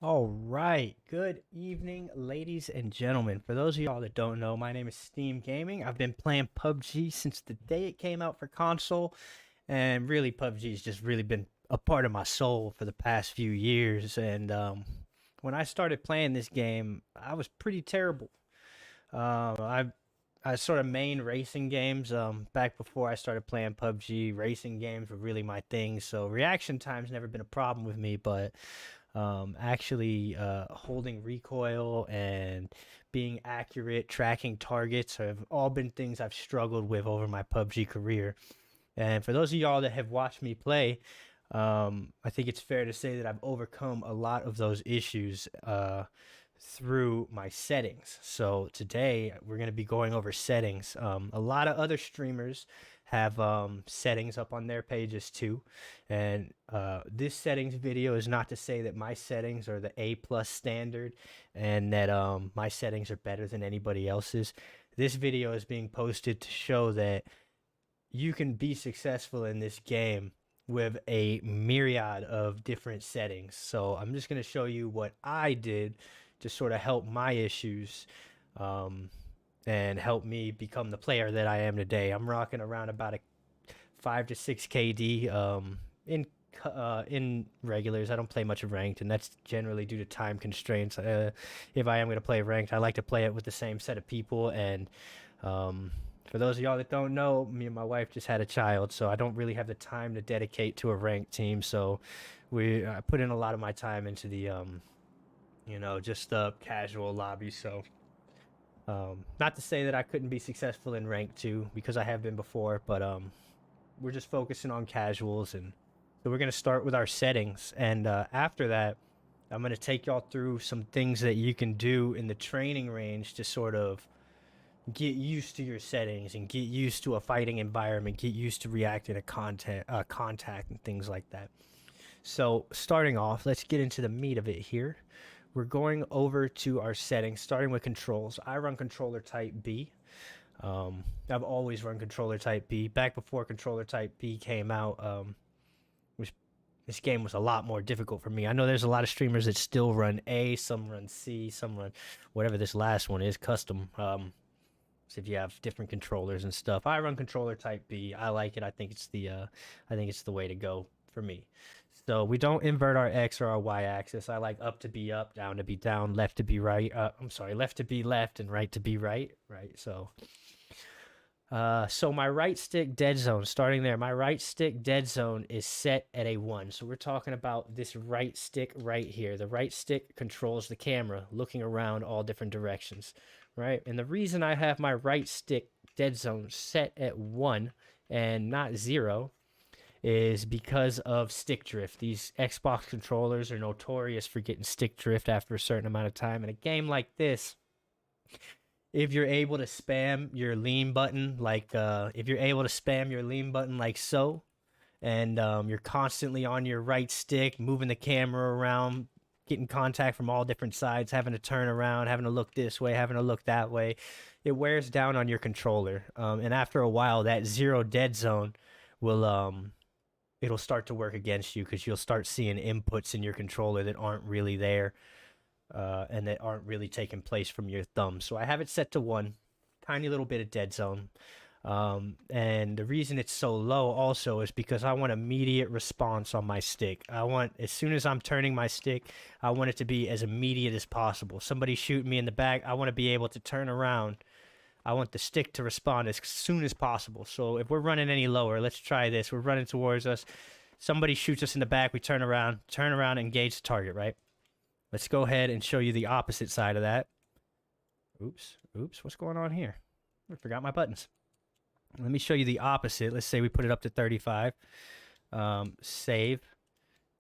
All right. Good evening, ladies and gentlemen. For those of y'all that don't know, my name is Steam Gaming. I've been playing PUBG since the day it came out for console, and really, PUBG has just really been a part of my soul for the past few years. And when I started playing this game, I was pretty terrible. I sort of main racing games. Back before I started playing PUBG, racing games were really my thing. So reaction time's never been a problem with me, but actually holding recoil and being accurate, tracking targets have all been things I've struggled with over my PUBG career. And for those of y'all that have watched me play, I think it's fair to say that I've overcome a lot of those issues through my settings. So today we're going to be going over settings. A lot of other streamers have settings up on their pages too. And this settings video is not to say that my settings are the A plus standard and that my settings are better than anybody else's. This video is being posted to show that you can be successful in this game with a myriad of different settings. So I'm just going to show you what I did to sort of help my issues um, and help me become the player that I am today. I'm rocking around about a 5 to 6 KD in regulars. I don't play much of ranked, and that's generally due to time constraints. If I am going to play ranked, I like to play it with the same set of people. And for those of y'all that don't know, me and my wife just had a child, so I don't really have the time to dedicate to a ranked team. So I put in a lot of my time into the just the casual lobby. So not to say that I couldn't be successful in rank too, because I have been before, but we're just focusing on casuals. And so we're going to start with our settings, and after that I'm going to take y'all through some things that you can do in the training range to sort of get used to your settings and get used to a fighting environment, get used to reacting to contact and things like that. So starting off, let's get into the meat of it here. We're going over to our settings, starting with controls. I run controller type B. I've always run controller type B. Back before controller type B came out, this game was a lot more difficult for me. I know there's a lot of streamers that still run A, some run C, some run whatever this last one is, custom. So if you have different controllers and stuff, I run controller type B. I like it. I think it's the way to go for me. So we don't invert our X or our Y axis. I like up to be up, down to be down, left to be right. I'm sorry, left to be left, and right to be right. Right. So my right stick dead zone, starting there, my right stick dead zone is set at a 1. So we're talking about this right stick right here. The right stick controls the camera, looking around all different directions, right? And the reason I have my right stick dead zone set at 1 and not 0 is because of stick drift. These Xbox controllers are notorious for getting stick drift after a certain amount of time. In a game like this, if you're able to spam your lean button, like so, and you're constantly on your right stick, moving the camera around, getting contact from all different sides, having to turn around, having to look this way, having to look that way, it wears down on your controller. And after a while, that 0 dead zone will it'll start to work against you because you'll start seeing inputs in your controller that aren't really there and that aren't really taking place from your thumb. So I have it set to 1, tiny little bit of dead zone. And the reason it's so low also is because I want immediate response on my stick. I want, as soon as I'm turning my stick, I want it to be as immediate as possible. Somebody shooting me in the back, I want to be able to turn around. I want the stick to respond as soon as possible. So if we're running any lower, let's try this. We're running towards us. Somebody shoots us in the back. We turn around, engage the target, right? Let's go ahead and show you the opposite side of that. Oops. What's going on here? I forgot my buttons. Let me show you the opposite. Let's say we put it up to 35. Save.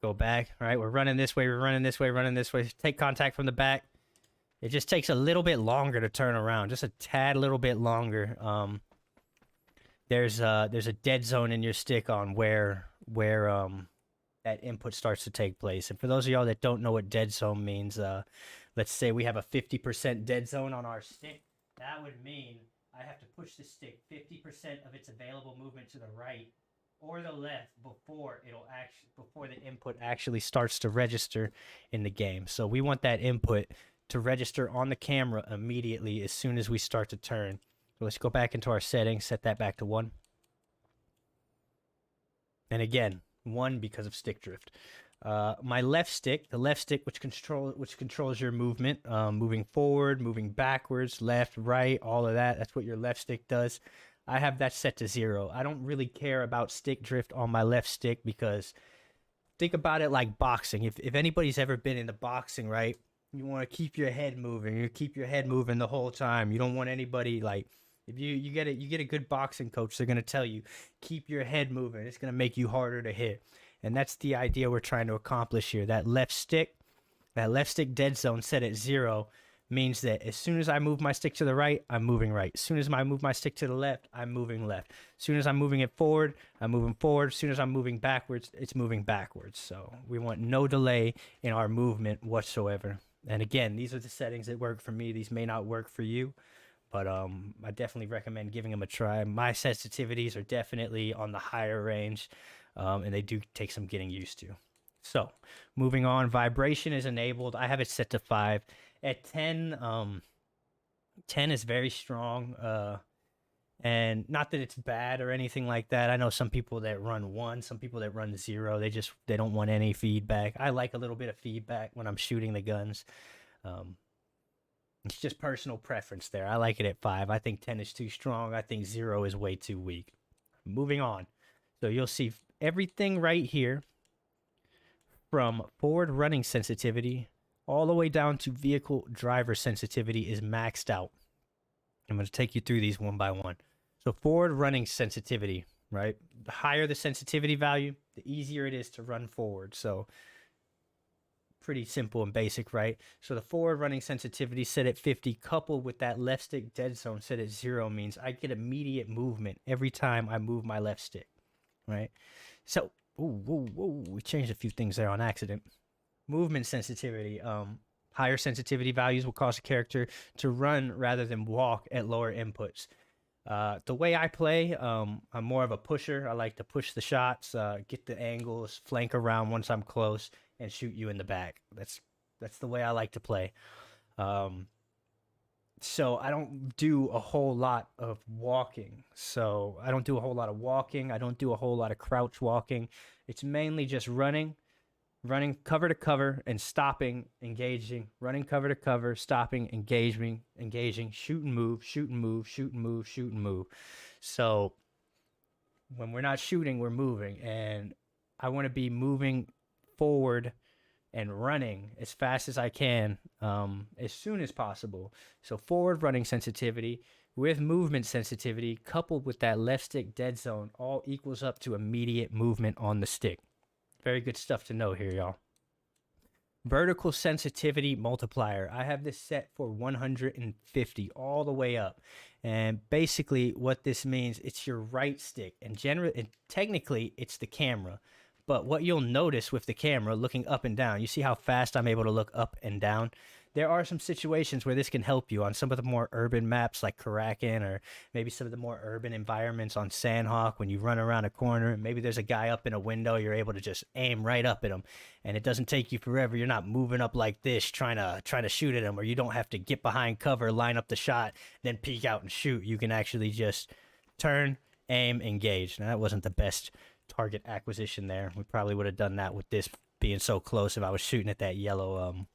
Go back. All right, we're running this way. Take contact from the back. It just takes a little bit longer to turn around, just a tad little bit longer. There's a dead zone in your stick on where that input starts to take place. And for those of y'all that don't know what dead zone means, let's say we have a 50% dead zone on our stick. That would mean I have to push the stick 50% of its available movement to the right or the left before the input actually starts to register in the game. So we want that input to register on the camera immediately as soon as we start to turn. So let's go back into our settings, set that back to 1. And again, 1 because of stick drift. My left stick, the left stick which controls your movement, moving forward, moving backwards, left, right, all of that. That's what your left stick does. I have that set to 0. I don't really care about stick drift on my left stick because think about it like boxing. If anybody's ever been into boxing, right? You want to keep your head moving. You keep your head moving the whole time. You don't want anybody like if you get a good boxing coach, they're gonna tell you keep your head moving. It's gonna make you harder to hit, and that's the idea we're trying to accomplish here. That left stick dead zone set at 0 means that as soon as I move my stick to the right, I'm moving right. As soon as I move my stick to the left, I'm moving left. As soon as I'm moving it forward, I'm moving forward. As soon as I'm moving backwards, it's moving backwards. So we want no delay in our movement whatsoever. And again, these are the settings that work for me. These may not work for you, but I definitely recommend giving them a try. My sensitivities are definitely on the higher range, and they do take some getting used to. So moving on, vibration is enabled. I have it set to 5. At 10, 10 is very strong, and not that it's bad or anything like that. I know some people that run 1, some people that run 0. They don't want any feedback. I like a little bit of feedback when I'm shooting the guns. It's just personal preference there. I like it at 5. I think 10 is too strong. I think 0 is way too weak. Moving on. So you'll see everything right here from forward running sensitivity all the way down to vehicle driver sensitivity is maxed out. I'm going to take you through these one by one. So forward running sensitivity, right? The higher the sensitivity value, the easier it is to run forward. So pretty simple and basic, right? So the forward running sensitivity set at 50 coupled with that left stick dead zone set at 0 means I get immediate movement every time I move my left stick, right? So, we changed a few things there on accident. Movement sensitivity, higher sensitivity values will cause a character to run rather than walk at lower inputs. The way I play, I'm more of a pusher. I like to push the shots, get the angles, flank around once I'm close, and shoot you in the back. That's the way I like to play. So I don't do a whole lot of walking. I don't do a whole lot of crouch walking. It's mainly just running cover to cover and stopping, engaging, running cover to cover, stopping, engaging, shoot and move, shoot and move, shoot and move, shoot and move. So when we're not shooting, we're moving, and I want to be moving forward and running as fast as I can, as soon as possible. So forward running sensitivity with movement sensitivity coupled with that left stick dead zone all equals up to immediate movement on the stick. Very good stuff to know here, y'all. Vertical sensitivity multiplier. I have this set for 150 all the way up. And basically what this means, it's your right stick. And technically, it's the camera. But what you'll notice with the camera looking up and down, you see how fast I'm able to look up and down? There are some situations where this can help you on some of the more urban maps like Karakin, or maybe some of the more urban environments on Sandhawk. When you run around a corner, maybe there's a guy up in a window, you're able to just aim right up at him, and it doesn't take you forever. You're not moving up like this trying to shoot at him, or you don't have to get behind cover, line up the shot, then peek out and shoot. You can actually just turn, aim, engage. Now that wasn't the best target acquisition there. We probably would have done that with this being so close if I was shooting at that yellow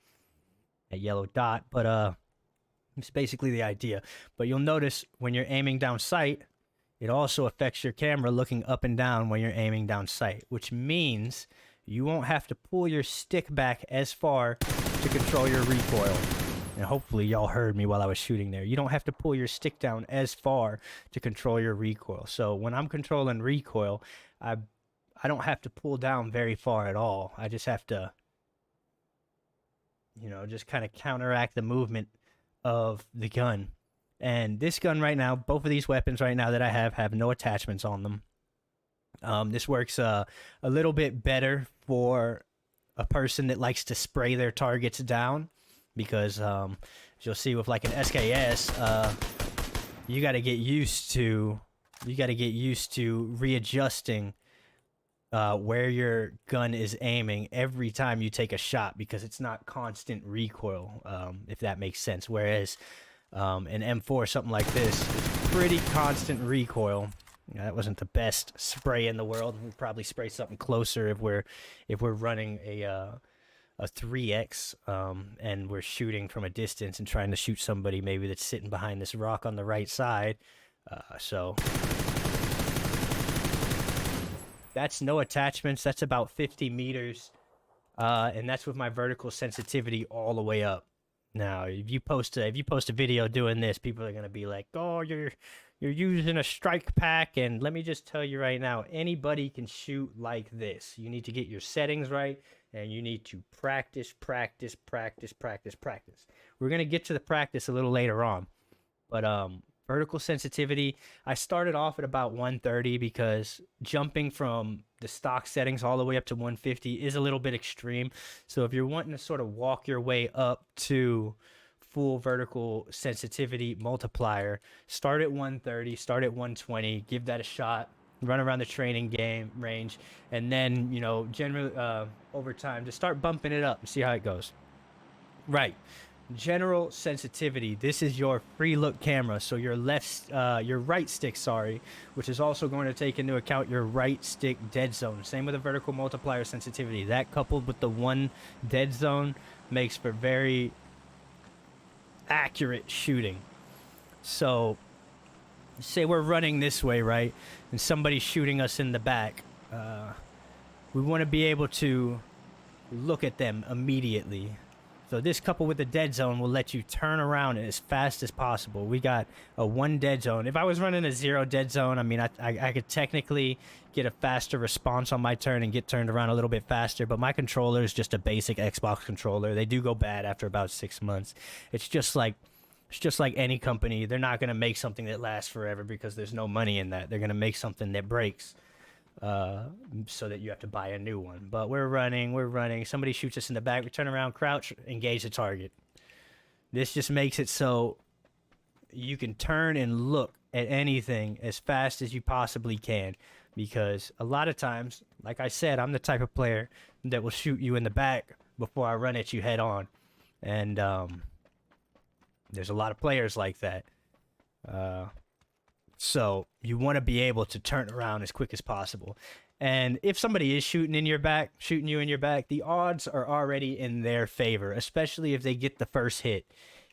dot, but it's basically the idea. But you'll notice when you're aiming down sight, it also affects your camera looking up and down when you're aiming down sight, which means you won't have to pull your stick back as far to control your recoil. And hopefully y'all heard me while I was shooting there. You don't have to pull your stick down as far to control your recoil. So when I'm controlling recoil, I don't have to pull down very far at all. I just have to, just kind of counteract the movement of the gun. And this gun right now, both of these weapons right now that I have no attachments on them. This works a little bit better for a person that likes to spray their targets down, because as you'll see with like an SKS, you got to get used to readjusting where your gun is aiming every time you take a shot, because it's not constant recoil, if that makes sense. Whereas an M4, something like this, is pretty constant recoil. That wasn't the best spray in the world. We'd probably spray something closer if we're running a 3x, and we're shooting from a distance and trying to shoot somebody maybe that's sitting behind this rock on the right side. So that's no attachments. That's about 50 meters, and that's with my vertical sensitivity all the way up. Now, if you post a video doing this, people are gonna be like, "Oh, you're using a strike pack." And let me just tell you right now, anybody can shoot like this. You need to get your settings right, and you need to practice, practice, practice, practice, practice. We're gonna get to the practice a little later on, but vertical sensitivity, I started off at about 130 because jumping from the stock settings all the way up to 150 is a little bit extreme. So if you're wanting to sort of walk your way up to full vertical sensitivity multiplier, start at 130, start at 120, give that a shot, run around the training game range, and then, generally over time, just start bumping it up and see how it goes. Right. General sensitivity. This is your free look camera, so your right stick, which is also going to take into account your right stick dead zone. Same with the vertical multiplier sensitivity. That coupled with the one dead zone makes for very accurate shooting. So say we're running this way, right, and somebody's shooting us in the back. We want to be able to look at them immediately. So this coupled with the dead zone will let you turn around as fast as possible. We got a 1 dead zone. If I was running a 0 dead zone, I mean, I could technically get a faster response on my turn and get turned around a little bit faster, but my controller is just a basic Xbox controller. They do go bad after about 6 months. It's just like any company. They're not going to make something that lasts forever because there's no money in that. They're going to make something that breaks, so that you have to buy a new one. But we're running. Somebody shoots us in the back. We turn around, crouch, engage the target. This just makes it so you can turn and look at anything as fast as you possibly can. Because a lot of times, like I said, I'm the type of player that will shoot you in the back before I run at you head on. And there's a lot of players like that. So you want to be able to turn around as quick as possible. And if somebody is shooting you in your back, the odds are already in their favor, especially if they get the first hit.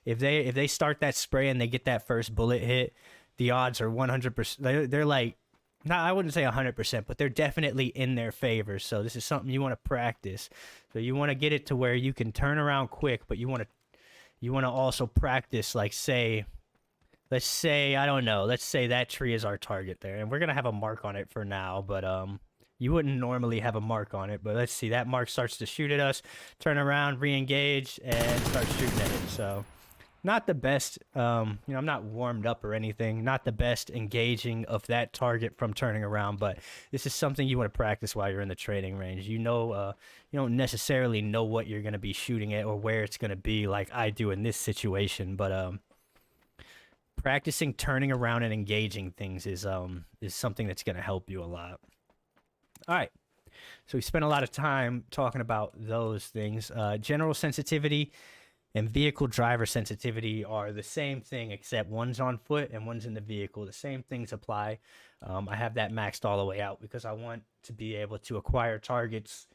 If they start that spray and they get that first bullet hit, the odds are 100%. They're like, no, I wouldn't say 100%, but they're definitely in their favor. So this is something you want to practice. So you want to get it to where you can turn around quick, but you want to also practice, like, let's say, I don't know, let's say that tree is our target there, and we're going to have a mark on it for now, but you wouldn't normally have a mark on it, but let's see, that mark starts to shoot at us, turn around, re-engage, and start shooting at it. So not the best, I'm not warmed up or anything, not the best engaging of that target from turning around, but this is something you want to practice while you're in the training range. You don't necessarily know what you're going to be shooting at or where it's going to be, like I do in this situation, but practicing turning around and engaging things is something that's going to help you a lot. All right. So we spent a lot of time talking about those things. General sensitivity and vehicle driver sensitivity are the same thing, except one's on foot and one's in the vehicle. The same things apply. I have that maxed all the way out because I want to be able to acquire targets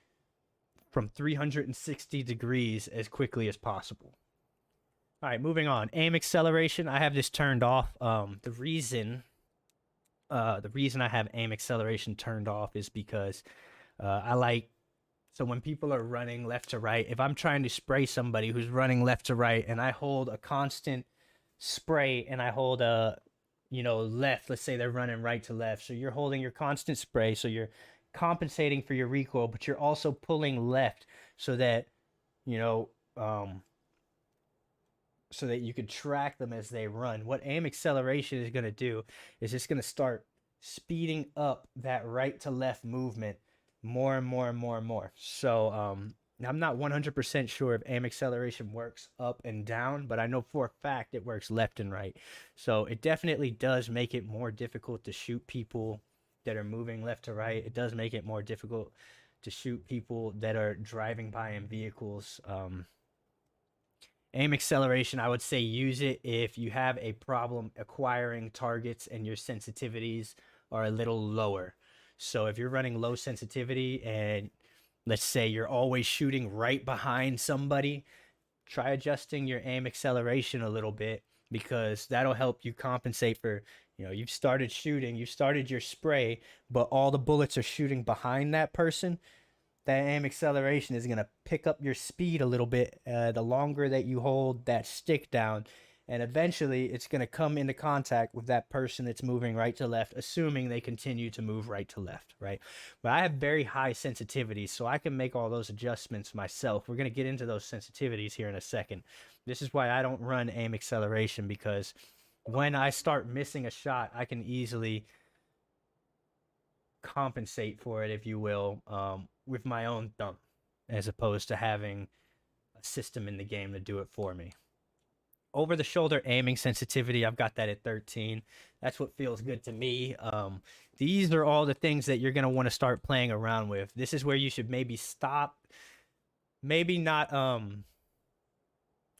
from 360 degrees as quickly as possible. All right, moving on. Aim acceleration, I have this turned off. The reason I have aim acceleration turned off is because so when people are running left to right, if I'm trying to spray somebody who's running left to right and I hold a constant spray and I hold a, left, let's say they're running right to left. So you're holding your constant spray, so you're compensating for your recoil, but you're also pulling left so that, so that you could track them as they run. What aim acceleration is going to do is it's going to start speeding up that right to left movement more and more and more and more. So I'm not 100% sure if aim acceleration works up and down, but I know for a fact it works left and right. So it definitely does make it more difficult to shoot people that are moving left to right. It does make it more difficult to shoot people that are driving by in vehicles. Aim acceleration, I would say use it if you have a problem acquiring targets and your sensitivities are a little lower. So if you're running low sensitivity and let's say you're always shooting right behind somebody, try adjusting your aim acceleration a little bit, because that'll help you compensate for, you've started shooting, you started your spray, but all the bullets are shooting behind that person. That aim acceleration is going to pick up your speed a little bit the longer that you hold that stick down, and eventually it's going to come into contact with that person that's moving right to left, assuming they continue to move right to left, right? But I have very high sensitivities, so I can make all those adjustments myself. We're going to get into those sensitivities here in a second. This is why I don't run aim acceleration, because when I start missing a shot, I can easily compensate for it, if you will, with my own thumb, as opposed to having a system in the game to do it for me. Over the shoulder aiming sensitivity, I've got that at 13. That's what feels good to me. These are all the things that you're going to want to start playing around with. This is where you should maybe stop. Maybe not,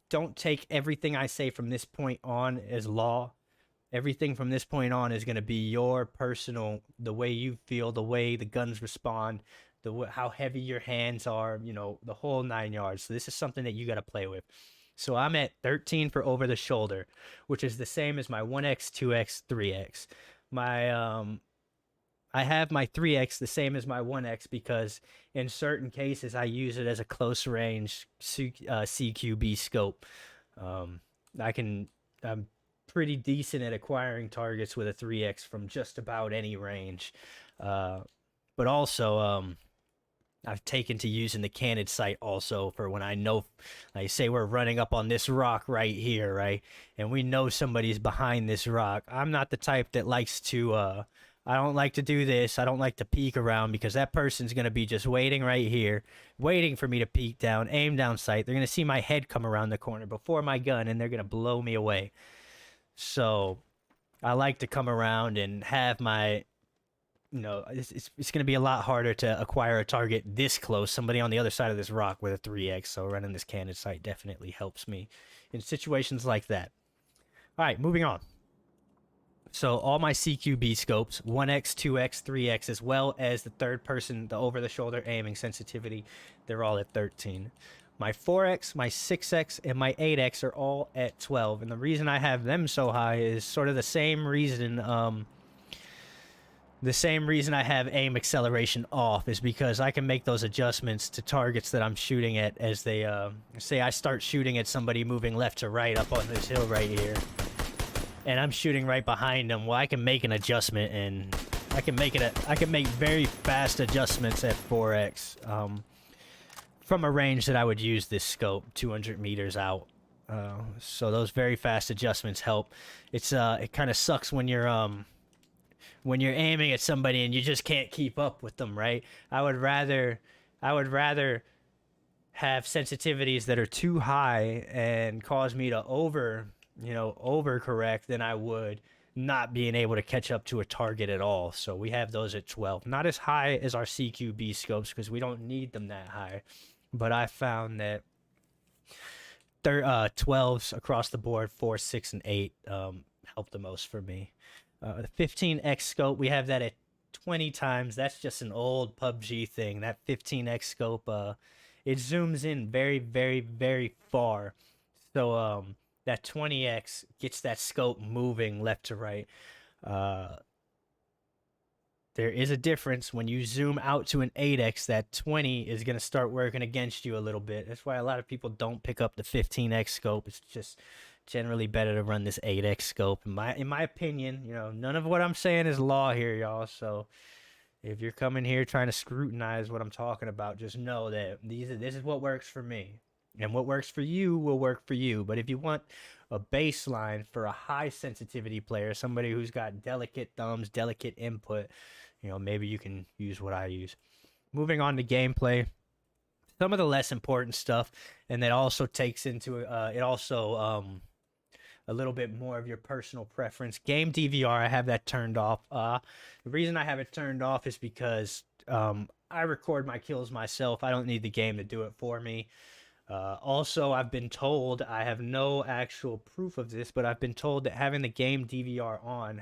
don't take everything I say from this point on as law. Everything from this point on is going to be your personal, the way you feel, the way the guns respond, how heavy your hands are, the whole 9 yards. So this is something that you got to play with. So I'm at 13 for over the shoulder, which is the same as my 1x, 2x, 3x. I have my 3x the same as my 1x because in certain cases I use it as a close range Cqb scope. I'm pretty decent at acquiring targets with a 3x from just about any range. But also, I've taken to using the candid sight also for when I know, like say we're running up on this rock right here, right? And we know somebody's behind this rock. I'm not the type that likes to, I don't like to do this. I don't like to peek around because that person's going to be just waiting right here, waiting for me to peek down, aim down sight. They're going to see my head come around the corner before my gun and they're going to blow me away. So I like to come around and have my, it's going to be a lot harder to acquire a target this close, somebody on the other side of this rock with a 3x. So running this candid sight definitely helps me in situations like that. All right, moving on. So all my Cqb scopes, 1x, 2x, 3x, as well as the third person, the over-the-shoulder aiming sensitivity, they're all at 13. My 4x, my 6x, and my 8x are all at 12. And the reason I have them so high is sort of the same reason I have aim acceleration off, is because I can make those adjustments to targets that I'm shooting at as they, say I start shooting at somebody moving left to right up on this hill right here, and I'm shooting right behind them. Well, I can make an adjustment, and I can make very fast adjustments at 4x, from a range that I would use this scope, 200 meters out. So those very fast adjustments help. It kind of sucks when you're aiming at somebody and you just can't keep up with them, right? I would rather have sensitivities that are too high and cause me to overcorrect than I would not being able to catch up to a target at all. So we have those at 12. Not as high as our Cqb scopes because we don't need them that high. But I found that 12s across the board, 4, 6, and 8 help the most for me. The 15x scope, we have that at 20 times. That's just an old PUBG thing. That 15x scope, it zooms in very, very, very far. So that 20x gets that scope moving left to right. There is a difference when you zoom out to an 8x. That 20 is going to start working against you a little bit. That's why a lot of people don't pick up the 15x scope. It's just generally better to run this 8x scope. In my opinion, none of what I'm saying is law here, y'all. So if you're coming here trying to scrutinize what I'm talking about, just know that this is what works for me. And what works for you will work for you. But if you want a baseline for a high sensitivity player, somebody who's got delicate thumbs, delicate input, maybe you can use what I use. Moving on to gameplay, some of the less important stuff, and that also takes into a little bit more of your personal preference. Game DVR, I have that turned off. The reason I have it turned off is because I record my kills myself. I don't need the game to do it for me. Also, I've been told, I have no actual proof of this, but I've been told that having the game DVR on,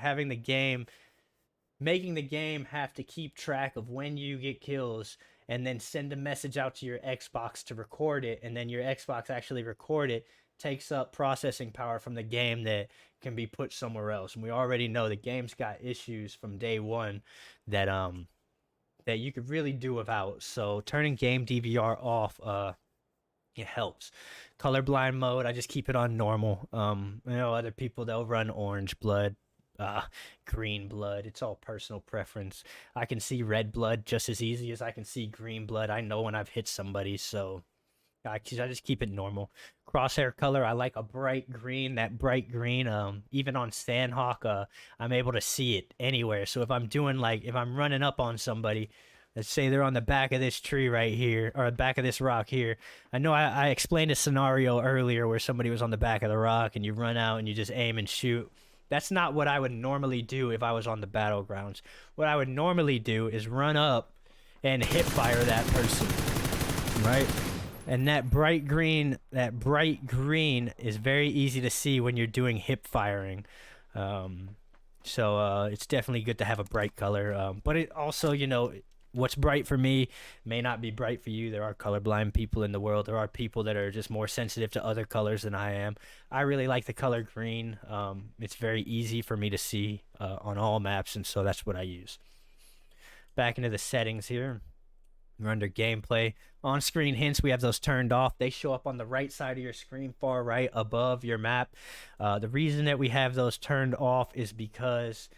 making the game have to keep track of when you get kills and then send a message out to your Xbox to record it, and then your Xbox actually record it, takes up processing power from the game that can be put somewhere else. And we already know the game's got issues from day one that that you could really do without. So turning game DVR off, it helps. Colorblind mode, I just keep it on normal. Other people, they'll run orange blood, green blood. It's all personal preference. I can see red blood just as easy as I can see green blood. I know when I've hit somebody, so I just keep it normal. Crosshair color, I like a bright green. That bright green, even on Sandhawk, I'm able to see it anywhere. So if I'm running up on somebody, let's say they're on the back of this tree right here, or the back of this rock here. I know I explained a scenario earlier where somebody was on the back of the rock and you run out and you just aim and shoot. That's not what I would normally do if I was on the battlegrounds. What I would normally do is run up and hip fire that person, right? And that bright green is very easy to see when you're doing hip firing. So it's definitely good to have a bright color. But it also, what's bright for me may not be bright for you. There are colorblind people in the world. There are people that are just more sensitive to other colors than I am. I really like the color green. It's very easy for me to see on all maps, and so that's what I use. Back into the settings here. We're under gameplay. On-screen hints, we have those turned off. They show up on the right side of your screen, far right above your map. The reason that we have those turned off is because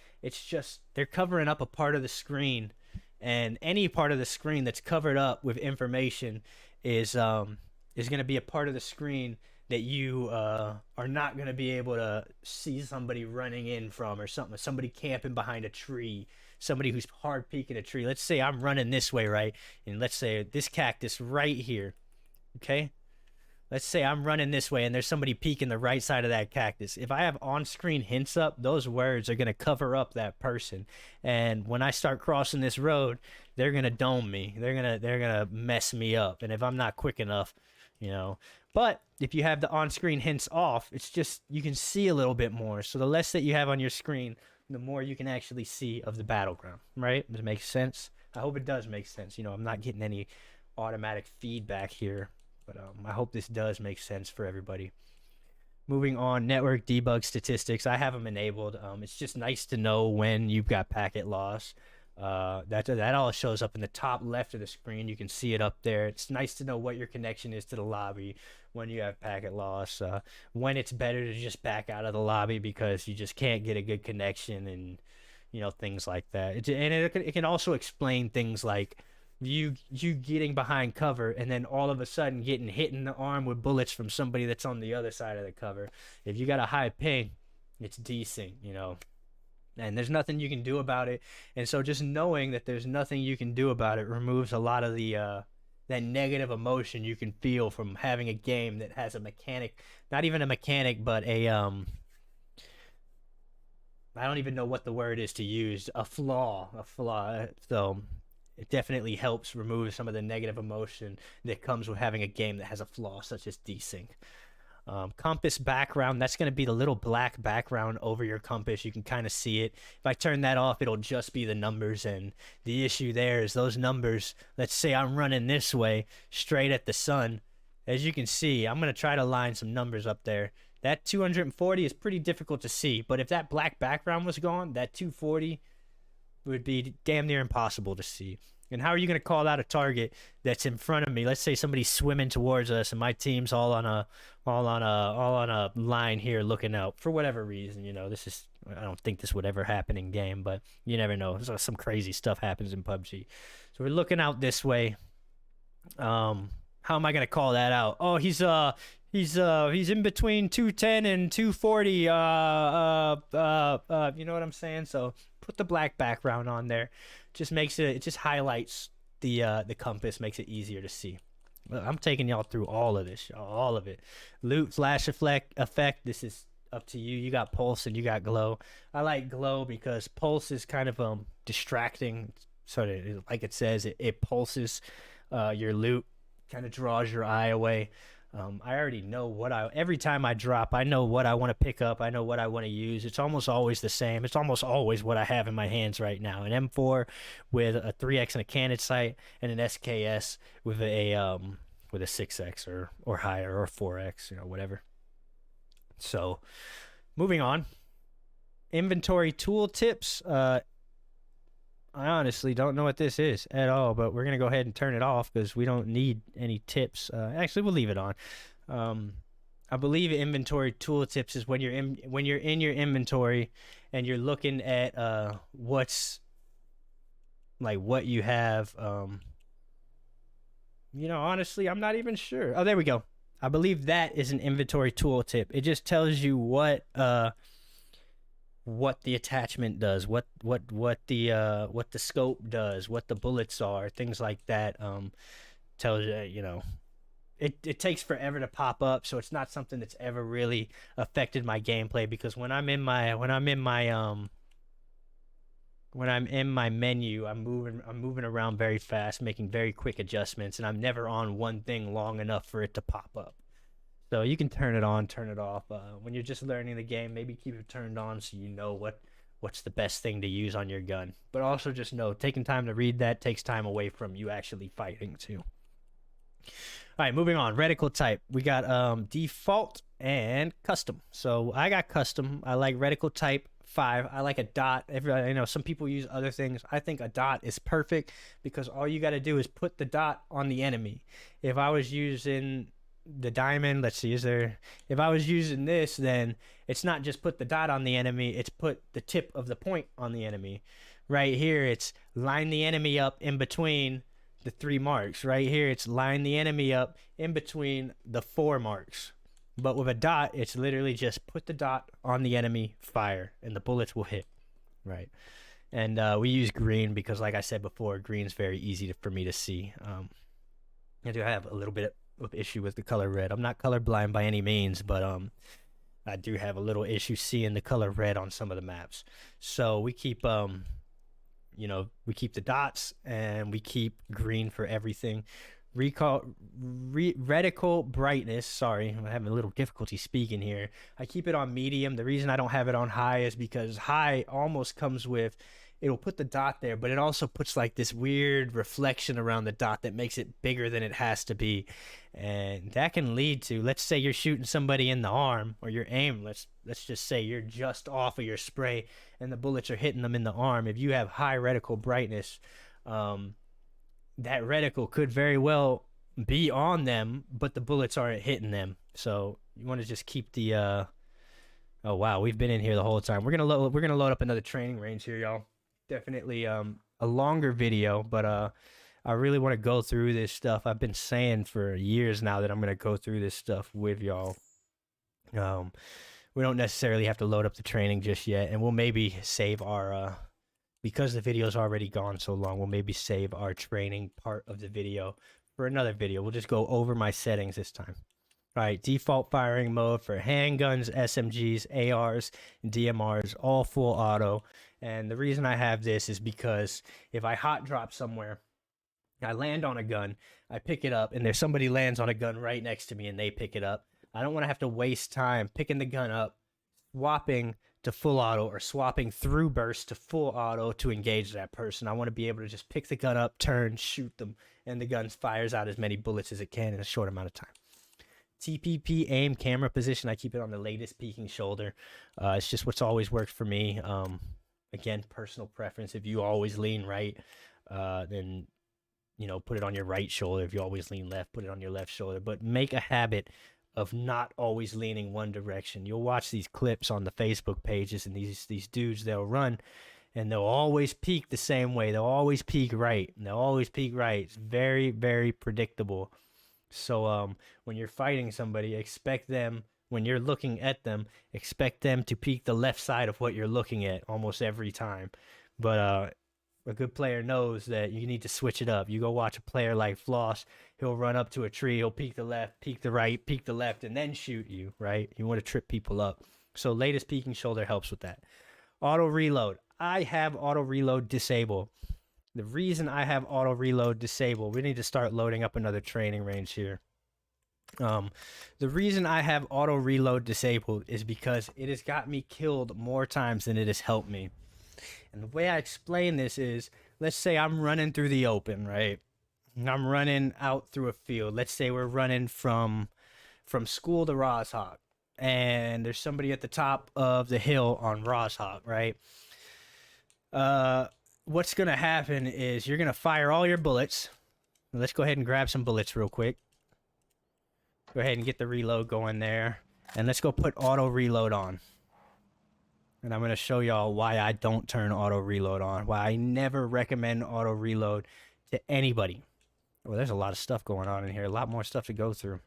they're covering up a part of the screen, and any part of the screen that's covered up with information is going to be a part of the screen that you are not going to be able to see somebody running in from, or somebody camping behind a tree, somebody who's hard peeking a tree. Let's say I'm running this way, right? And let's say this cactus right here, okay? Let's say I'm running this way and there's somebody peeking the right side of that cactus. If I have on-screen hints up, those words are going to cover up that person. And when I start crossing this road, they're going to dome me. They're going to mess me up. And if I'm not quick enough, But if you have the on-screen hints off, it's just, you can see a little bit more. So the less that you have on your screen, the more you can actually see of the battleground, right? Does it make sense? I hope it does make sense. I'm not getting any automatic feedback here, but I hope this does make sense for everybody. Moving on, network debug statistics. I have them enabled. It's just nice to know when you've got packet loss. That all shows up in the top left of the screen. You can see it up there. It's nice to know what your connection is to the lobby when you have packet loss, when it's better to just back out of the lobby because you just can't get a good connection, and things like that. It can also explain things like you getting behind cover and then all of a sudden getting hit in the arm with bullets from somebody that's on the other side of the cover. If you got a high ping, it's desync, and there's nothing you can do about it. And so just knowing that there's nothing you can do about it removes a lot of the that negative emotion you can feel from having a game that has a mechanic, not even a mechanic, but I don't even know what the word is to use, a flaw. So it definitely helps remove some of the negative emotion that comes with having a game that has a flaw such as desync. Compass background, that's going to be the little black background over your compass. You can kind of see it. If I turn that off, it'll just be the numbers, and the issue there is those numbers. Let's say I'm running this way straight at the sun. As you can see, I'm going to try to line some numbers up there. That 240 is pretty difficult to see, but if that black background was gone, that 240 would be damn near impossible to see. And how are you going to call out a target that's in front of me? Let's say somebody's swimming towards us, and my team's all on a line here looking out for whatever reason. I don't think this would ever happen in game, but you never know. Some crazy stuff happens in PUBG. So we're looking out this way. How am I going to call that out? Oh, he's in between 210 and 240. You know what I'm saying? So put the black background on there. It just highlights the compass, makes it easier to see. I'm taking y'all through all of this, all of it. Loot flash effect. This is up to you. You got pulse and you got glow. I like glow because pulse is kind of distracting. So like it says, it pulses your loot, kind of draws your eye away. I already know every time I drop, I know what I want to pick up. I know what I want to use. It's almost always the same. It's almost always what I have in my hands right now. An M4 with a 3X and a cannon sight, and an SKS with a 6X or higher, or 4X, whatever. So, moving on. Inventory tooltips. I honestly don't know what this is at all, but we're going to go ahead and turn it off because we don't need any tips. Actually, we'll leave it on. I believe inventory tooltips is when you're in your inventory and you're looking at what you have. Honestly, I'm not even sure. Oh, there we go. I believe that is an inventory tooltip. It just tells you what the attachment does, what the scope does, what the bullets are, things like that. Tells you, it takes forever to pop up, so it's not something that's ever really affected my gameplay, because when I'm in my menu, I'm moving around very fast, making very quick adjustments, and I'm never on one thing long enough for it to pop up. So you can turn it on, turn it off. When you're just learning the game, maybe keep it turned on so you know what's the best thing to use on your gun. But also just know, taking time to read that takes time away from you actually fighting too. All right, moving on. Reticle type. We got default and custom. So I got custom. I like reticle type 5. I like a dot. Some people use other things. I think a dot is perfect because all you got to do is put the dot on the enemy. If I was using the diamond, if I was using this, then it's not just put the dot on the enemy, it's put the tip of the point on the enemy. Right here, it's line the enemy up in between the 3 marks. Right here, it's line the enemy up in between the 4 marks. But with a dot, it's literally just put the dot on the enemy, fire, and the bullets will hit. Right. And we use green because, like I said before, green's very easy for me to see. I do have a little bit of issue with the color red. I'm not colorblind by any means, but I do have a little issue seeing the color red on some of the maps. So we keep we keep the dots and we keep green for everything. Reticle brightness. Sorry, I'm having a little difficulty speaking here. I keep it on medium. The reason I don't have it on high is because high almost comes with, it'll put the dot there, but it also puts like this weird reflection around the dot that makes it bigger than it has to be. And that can lead to, let's say you're shooting somebody in the arm, or your aim, let's just say you're just off of your spray and the bullets are hitting them in the arm. If you have high reticle brightness, that reticle could very well be on them, but the bullets aren't hitting them. So you want to just keep the oh wow, we've been in here the whole time. We're gonna load up another training range here, y'all. Definitely a longer video, but I really want to go through this stuff. I've been saying for years now that I'm gonna go through this stuff with y'all. We don't necessarily have to load up the training just yet, and we'll maybe save our because the video's already gone so long, we'll maybe save our training part of the video for another video. We'll just go over my settings this time. All right, default firing mode for handguns, SMGs, ARs, and DMRs, all full auto. And the reason I have this is because if I hot drop somewhere, I land on a gun, I pick it up, and there's somebody lands on a gun right next to me and they pick it up. I don't want to have to waste time picking the gun up, swapping to full auto, or swapping through burst to full auto to engage that person. I want to be able to just pick the gun up, turn, shoot them, and the gun fires out as many bullets as it can in a short amount of time. TPP aim camera position, I keep it on the latest peeking shoulder. It's just what's always worked for me. Again, personal preference. If you always lean right, then put it on your right shoulder. If you always lean left, put it on your left shoulder. But make a habit of not always leaning one direction. You'll watch these clips on the Facebook pages, and these dudes, they'll run and they'll always peek the same way. They'll always peek right, and they'll always peek right. It's very, very predictable. So when you're fighting somebody, expect them, when you're looking at them, expect them to peek the left side of what you're looking at almost every time. But a good player knows that you need to switch it up. You go watch a player like Floss, he'll run up to a tree, he'll peek the left, peek the right, peek the left, and then shoot you, right? You want to trip people up. So latest peeking shoulder helps with that. Auto reload. I have auto reload disabled. The reason I have auto reload disabled, we need to start loading up another training range here. The reason I have auto reload disabled is because it has got me killed more times than it has helped me. And the way I explain this is, let's say I'm running through the open, right? I'm running out through a field. Let's say we're running from school to Roshawk, and there's somebody at the top of the hill on Roshawk, right? What's gonna happen is you're gonna fire all your bullets. Let's go ahead and grab some bullets real quick. Go ahead and get the reload going there, and let's go put auto reload on. And I'm gonna show y'all why I don't turn auto reload on, why I never recommend auto reload to anybody. Well, there's a lot of stuff going on in here, a lot more stuff to go through.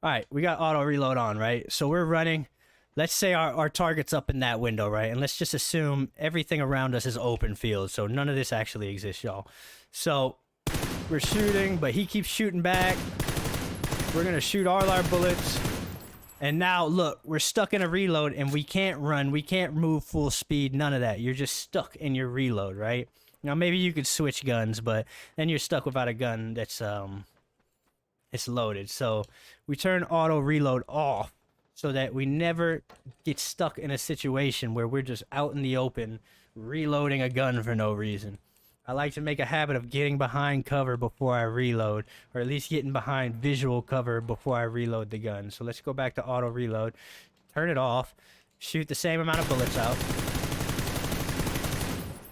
All right, we got auto reload on, right? So we're running. Let's say our target's up in that window, right? And let's just assume everything around us is open field, so none of this actually exists, y'all. So we're shooting, but he keeps shooting back. We're gonna shoot all our bullets. And now, look, we're stuck in a reload, and we can't run. We can't move full speed, none of that. You're just stuck in your reload, right? Now, maybe you could switch guns, but then you're stuck without a gun that's it's loaded. So we turn auto reload off so that we never get stuck in a situation where we're just out in the open reloading a gun for no reason. I like to make a habit of getting behind cover before I reload, or at least getting behind visual cover before I reload the gun. So let's go back to auto reload, turn it off, shoot the same amount of bullets out.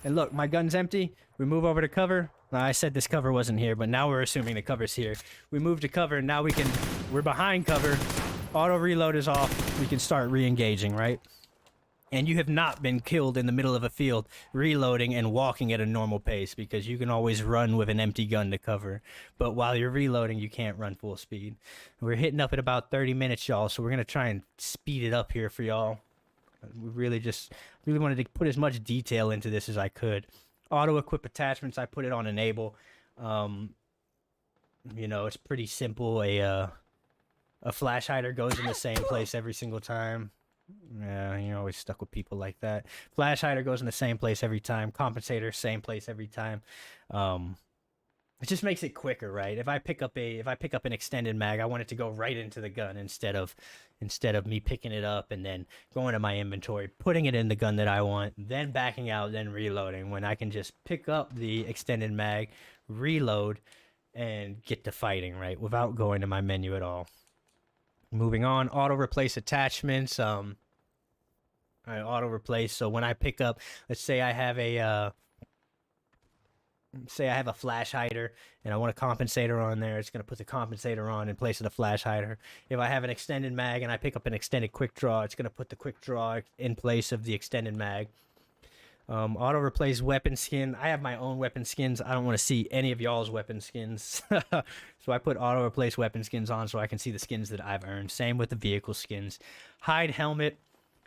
And look, my gun's empty. We move over to cover. Now, I said this cover wasn't here, but now we're assuming the cover's here. We move to cover, and now we're behind cover. Auto reload is off. We can start re-engaging, right? And you have not been killed in the middle of a field reloading and walking at a normal pace, because you can always run with an empty gun to cover. But while you're reloading, you can't run full speed. We're hitting up at about 30 minutes, y'all, so we're going to try and speed it up here for y'all. We really wanted to put as much detail into this as I could. Auto equip attachments, I put it on enable. You know, it's pretty simple. A flash hider goes in the same place every single time. Yeah, you're always stuck with people like that. Flash hider goes in the same place every time. Compensator, same place every time. It just makes it quicker, right? If I pick up an extended mag, I want it to go right into the gun instead of me picking it up and then going to my inventory, putting it in the gun that I want, then backing out, then reloading, when I can just pick up the extended mag, reload, and get to fighting, right? Without going to my menu at all. Moving on, auto replace attachments. All right, auto replace. So when I pick up, let's say I have a flash hider and I want a compensator on there, it's going to put the compensator on in place of the flash hider. If I have an extended mag and I pick up an extended quick draw, it's going to put the quick draw in place of the extended mag. Auto replace weapon skin. I have my own weapon skins. I don't want to see any of y'all's weapon skins. So I put auto replace weapon skins on so I can see the skins that I've earned. Same with the vehicle skins. Hide helmet.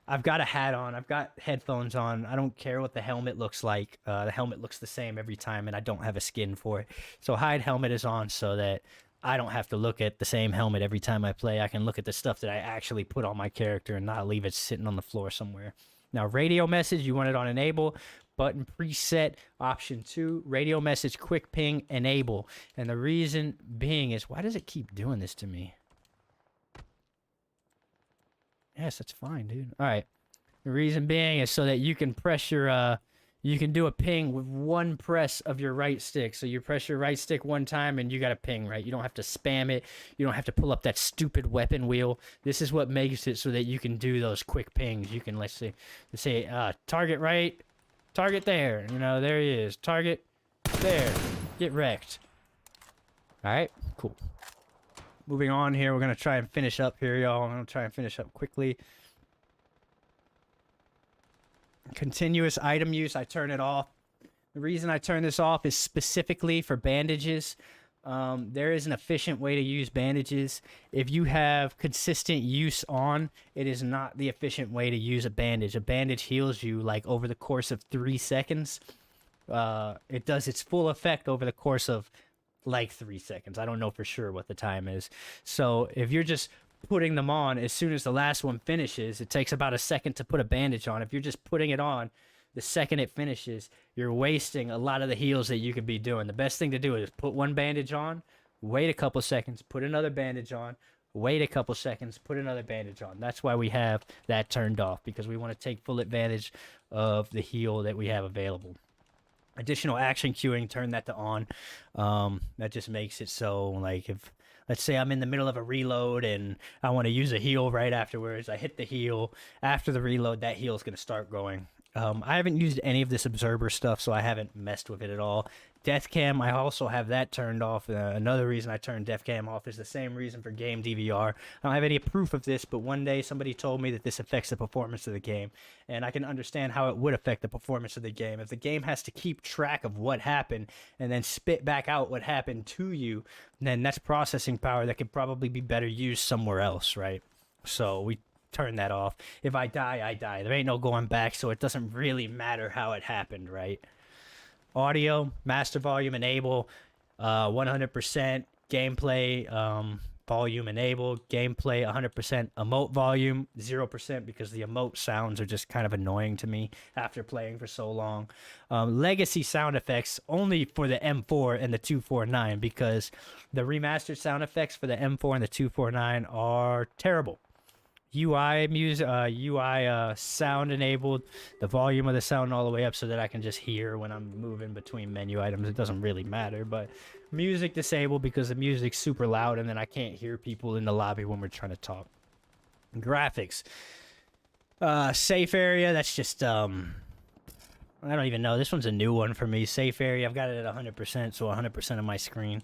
I've got a hat on. I've got headphones on. I don't care what the helmet looks like. The helmet looks the same every time, and I don't have a skin for it. So hide helmet is on so that I don't have to look at the same helmet every time I play. I can look at the stuff that I actually put on my character and not leave it sitting on the floor somewhere. Now, radio message, you want it on enable. Button preset, option 2, radio message, quick ping, enable. And the reason being is, why does it keep doing this to me? Yes, that's fine, dude. All right. The reason being is so that you can press your, you can do a ping with one press of your right stick. So you press your right stick one time and you got a ping, right? You don't have to spam it. You don't have to pull up that stupid weapon wheel. This is what makes it so that you can do those quick pings. You can, let's say, target right, target there. You know, there he is. Target there. Get wrecked. All right, cool. Moving on here, we're going to try and finish up here, y'all. I'm going to try and finish up quickly. Continuous item use, I turn it off. The reason I turn this off is specifically for bandages. There is an efficient way to use bandages. If you have consistent use on, it is not the efficient way to use a bandage. A bandage heals you like over the course of 3 seconds. It does its full effect over the course of like 3 seconds. I don't know for sure what the time is. So if you're just putting them on as soon as the last one finishes. It takes about a second to put a bandage on. If you're just putting it on the second it finishes, you're wasting a lot of the heals that you could be doing. The best thing to do is put one bandage on, wait a couple seconds, put another bandage on, wait a couple seconds, put another bandage on. That's why we have that turned off, because we want to take full advantage of the heal that we have available. Additional action queuing, turn that to on. That just makes it so, like, if let's say I'm in the middle of a reload and I want to use a heal right afterwards, I hit the heal after the reload, that heal is going to start going. I haven't used any of this observer stuff, so I haven't messed with it at all. Death cam, I also have that turned off. Another reason I turned death cam off is the same reason for Game Dvr. I don't have any proof of this, but one day somebody told me that this affects the performance of the game, and I can understand how it would affect the performance of the game. If the game has to keep track of what happened and then spit back out what happened to you, then that's processing power that could probably be better used somewhere else, right? So we turn that off. If I die, I die. There ain't no going back, so it doesn't really matter how it happened, right? Audio, master volume enable, 100% gameplay volume enabled, gameplay 100%, emote volume 0% because the emote sounds are just kind of annoying to me after playing for so long. Legacy sound effects only for the M4 and the 249, because the remastered sound effects for the M4 and the 249 are terrible. UI sound enabled, the volume of the sound all the way up so that I can just hear when I'm moving between menu items. It doesn't really matter, but music disabled because the music's super loud and then I can't hear people in the lobby when we're trying to talk. Graphics, safe area, that's just I don't even know, this one's a new one for me. Safe area, I've got it at 100%, so 100% of my screen.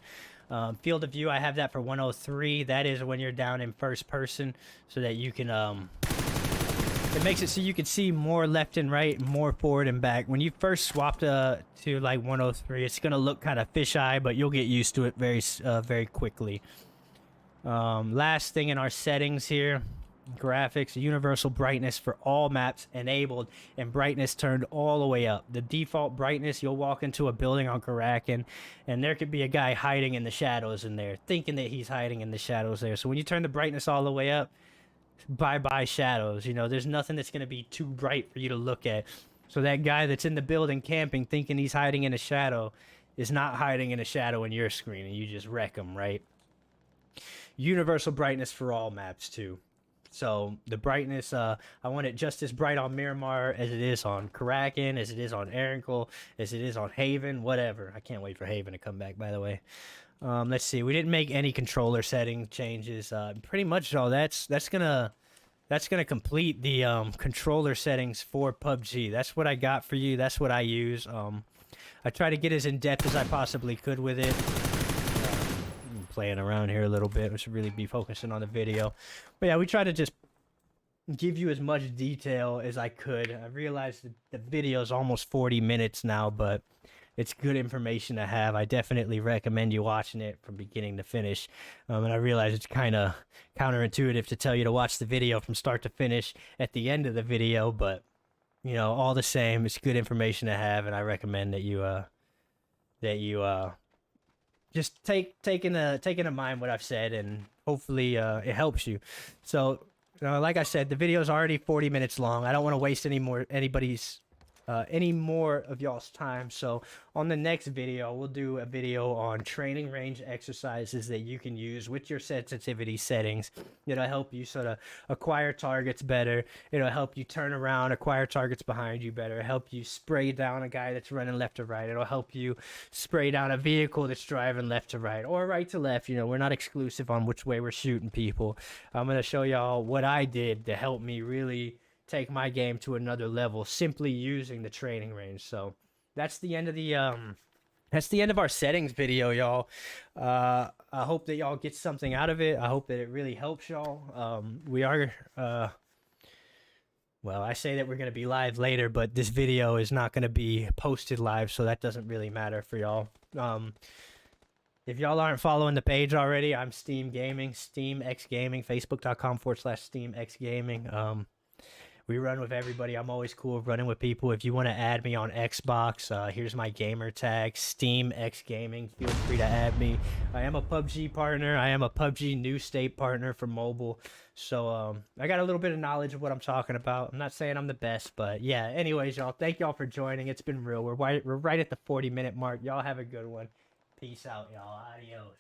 Field of view, I have that for 103. That is when you're down in first person, so that you can it makes it so you can see more left and right, more forward and back. When you first swap to like 103, it's gonna look kind of fisheye, but you'll get used to it very quickly. Last thing in our settings here, graphics, universal brightness for all maps enabled and brightness turned all the way up. The default brightness, you'll walk into a building on Karakin and there could be a guy hiding in the shadows in there, thinking that he's hiding in the shadows there. So when you turn the brightness all the way up, bye-bye shadows. You know, there's nothing that's going to be too bright for you to look at. So that guy that's in the building camping thinking he's hiding in a shadow is not hiding in a shadow in your screen, and you just wreck him, right? Universal brightness for all maps too. So the brightness, I want it just as bright on Miramar as it is on Karakin, as it is on Erinkle, as it is on Haven, whatever. I can't wait for Haven to come back, by the way. Let's see. We didn't make any controller setting changes. Pretty much all that's gonna complete the controller settings for PUBG. That's what I got for you. That's what I use. I try to get as in depth as I possibly could with it. Playing around here a little bit. We should really be focusing on the video, but yeah, we try to just give you as much detail as I could. I realized that the video is almost 40 minutes now, but it's good information to have. I definitely recommend you watching it from beginning to finish. And I realize it's kind of counterintuitive to tell you to watch the video from start to finish at the end of the video, but you know, all the same, it's good information to have, and I recommend that you just take in mind what I've said, and hopefully it helps you. So, like I said, the video is already 40 minutes long. I don't want to waste any more of y'all's time. So on the next video, we'll do a video on training range exercises that you can use with your sensitivity settings. It'll help you sort of acquire targets better. It'll help you turn around, acquire targets behind you better. It'll help you spray down a guy that's running left to right. It'll help you spray down a vehicle that's driving left to right or right to left. You know, we're not exclusive on which way we're shooting people. I'm going to show y'all what I did to help me really take my game to another level simply using the training range. So that's the end of our settings video, y'all. I hope that y'all get something out of it. I hope that it really helps y'all. We are well, I say that we're going to be live later, but this video is not going to be posted live, so that doesn't really matter for y'all. If y'all aren't following the page already, I'm Steam Gaming, Steam X Gaming, facebook.com/Steam X Gaming. We run with everybody. I'm always cool with running with people. If you want to add me on Xbox, here's my gamer tag, Steam X Gaming. Feel free to add me. I am a PUBG partner. I am a PUBG new state partner for mobile. So I got a little bit of knowledge of what I'm talking about. I'm not saying I'm the best, but yeah. Anyways, y'all, thank y'all for joining. It's been real. We're right at the 40-minute mark. Y'all have a good one. Peace out, y'all. Adios.